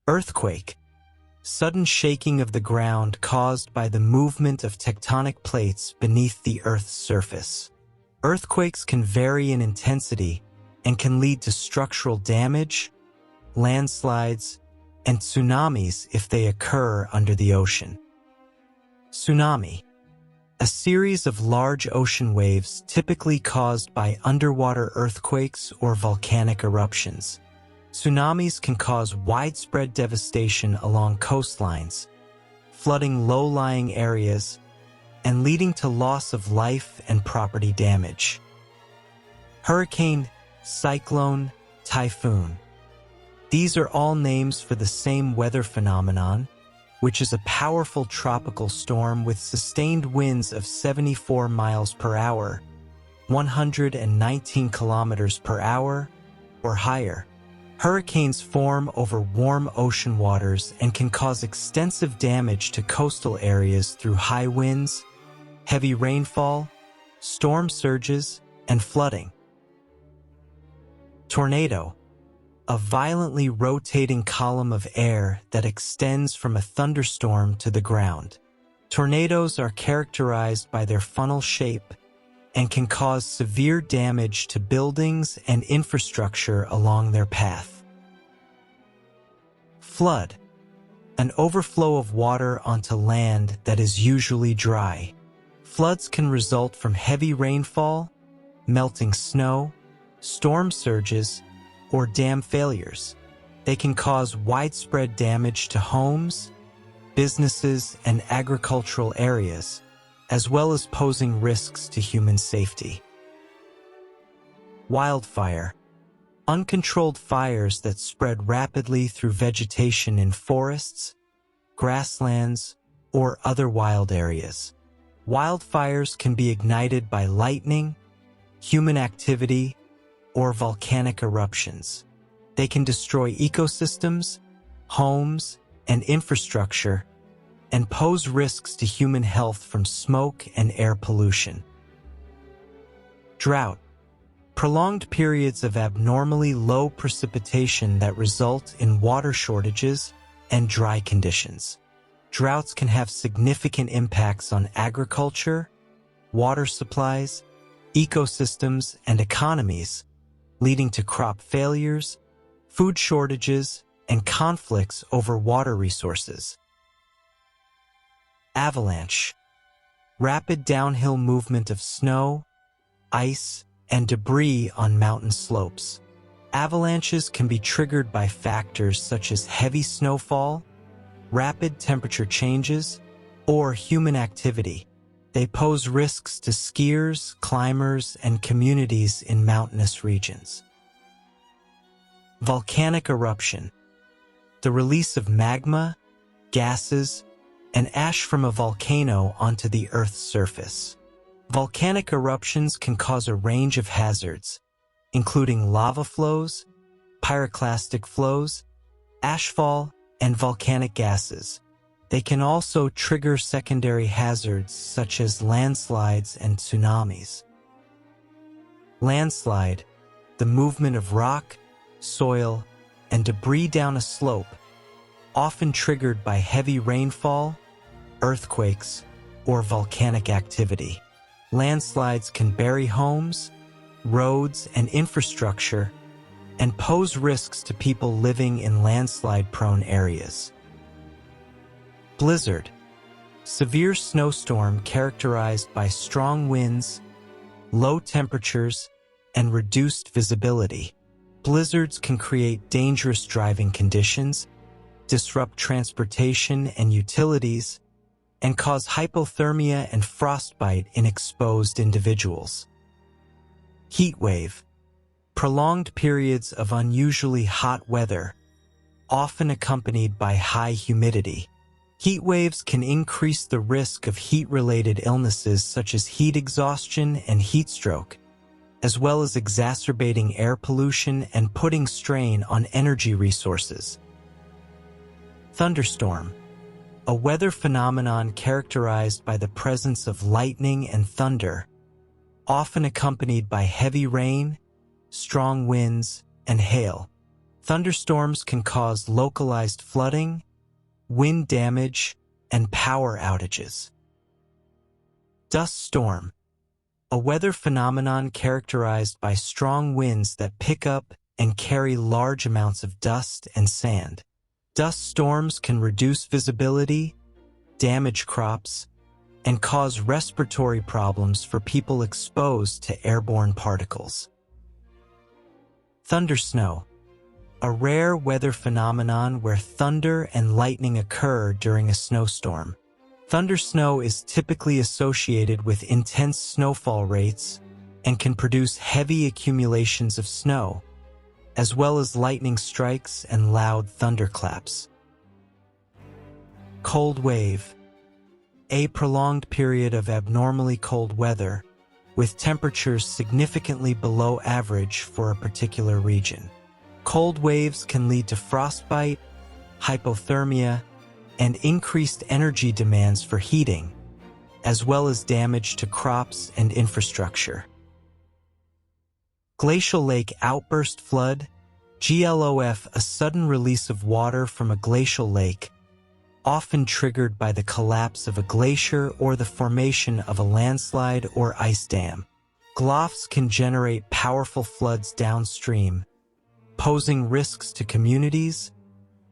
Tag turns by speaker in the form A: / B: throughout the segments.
A: Earthquake. Sudden shaking of the ground caused by the movement of tectonic plates beneath the Earth's surface. Earthquakes can vary in intensity and can lead to structural damage, landslides, and tsunamis if they occur under the ocean. Tsunami. A series of large ocean waves typically caused by underwater earthquakes or volcanic eruptions. Tsunamis can cause widespread devastation along coastlines, flooding low-lying areas, and leading to loss of life and property damage. Hurricane, cyclone, typhoon. These are all names for the same weather phenomenon, which is a powerful tropical storm with sustained winds of 74 miles per hour, 119 kilometers per hour, or higher. Hurricanes form over warm ocean waters and can cause extensive damage to coastal areas through high winds, heavy rainfall, storm surges, and flooding. Tornado. A violently rotating column of air that extends from a thunderstorm to the ground. Tornadoes are characterized by their funnel shape and can cause severe damage to buildings and infrastructure along their path. Flood. An overflow of water onto land that is usually dry. Floods can result from heavy rainfall, melting snow, storm surges, or dam failures. They can cause widespread damage to homes, businesses, and agricultural areas, as well as posing risks to human safety. Wildfire. Uncontrolled fires that spread rapidly through vegetation in forests, grasslands, or other wild areas. Wildfires can be ignited by lightning, human activity, or volcanic eruptions. They can destroy ecosystems, homes, and infrastructure, and pose risks to human health from smoke and air pollution. Drought. Prolonged periods of abnormally low precipitation that result in water shortages and dry conditions. Droughts can have significant impacts on agriculture, water supplies, ecosystems, and economies, leading to crop failures, food shortages, and conflicts over water resources. Avalanche. Rapid downhill movement of snow, ice, and debris on mountain slopes. Avalanches can be triggered by factors such as heavy snowfall, rapid temperature changes, or human activity. They pose risks to skiers, climbers, and communities in mountainous regions. Volcanic eruption. The release of magma, gases, and ash from a volcano onto the Earth's surface. Volcanic eruptions can cause a range of hazards, including lava flows, pyroclastic flows, ashfall, and volcanic gases. They can also trigger secondary hazards such as landslides and tsunamis. Landslide, the movement of rock, soil, and debris down a slope, often triggered by heavy rainfall, earthquakes, or volcanic activity. Landslides can bury homes, roads, and infrastructure, and pose risks to people living in landslide-prone areas. Blizzard. Severe snowstorm characterized by strong winds, low temperatures, and reduced visibility. Blizzards can create dangerous driving conditions, disrupt transportation and utilities, and cause hypothermia and frostbite in exposed individuals. Heatwave. Prolonged periods of unusually hot weather, often accompanied by high humidity. Heat waves can increase the risk of heat-related illnesses such as heat exhaustion and heat stroke, as well as exacerbating air pollution and putting strain on energy resources. Thunderstorm. A weather phenomenon characterized by the presence of lightning and thunder, often accompanied by heavy rain, strong winds, and hail. Thunderstorms can cause localized flooding, wind damage, and power outages. Dust storm, a weather phenomenon characterized by strong winds that pick up and carry large amounts of dust and sand. Dust storms can reduce visibility, damage crops, and cause respiratory problems for people exposed to airborne particles. Thundersnow, a rare weather phenomenon where thunder and lightning occur during a snowstorm. Thundersnow is typically associated with intense snowfall rates and can produce heavy accumulations of snow, as well as lightning strikes and loud thunderclaps. Cold wave, a prolonged period of abnormally cold weather, with temperatures significantly below average for a particular region. Cold waves can lead to frostbite, hypothermia, and increased energy demands for heating, as well as damage to crops and infrastructure. Glacial lake outburst flood, GLOF, a sudden release of water from a glacial lake, often triggered by the collapse of a glacier or the formation of a landslide or ice dam. GLOFs can generate powerful floods downstream, posing risks to communities,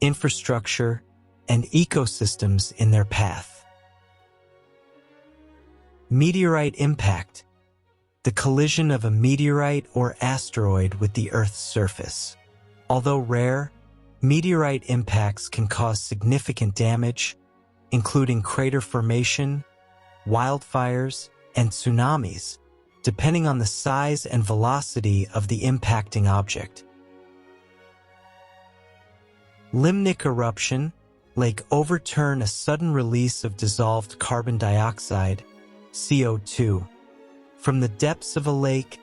A: infrastructure, and ecosystems in their path. Meteorite impact, the collision of a meteorite or asteroid with the Earth's surface. Although rare, meteorite impacts can cause significant damage, including crater formation, wildfires, and tsunamis, depending on the size and velocity of the impacting object. Limnic eruption, like overturn, a sudden release of dissolved carbon dioxide, CO2, from the depths of a lake,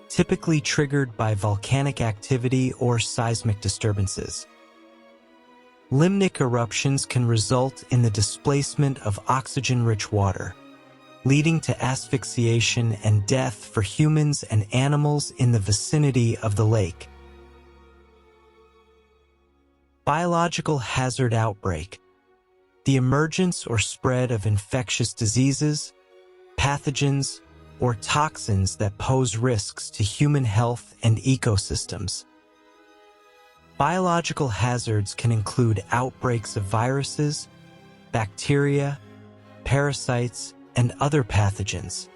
A: typically triggered by volcanic activity or seismic disturbances. Limnic eruptions can result in the displacement of oxygen-rich water, leading to asphyxiation and death for humans and animals in the vicinity of the lake. Biological hazard outbreak, the emergence or spread of infectious diseases, pathogens, or toxins that pose risks to human health and ecosystems. Biological hazards can include outbreaks of viruses, bacteria, parasites, and other pathogens,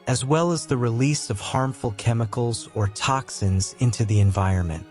A: as well as the release of harmful chemicals or toxins into the environment.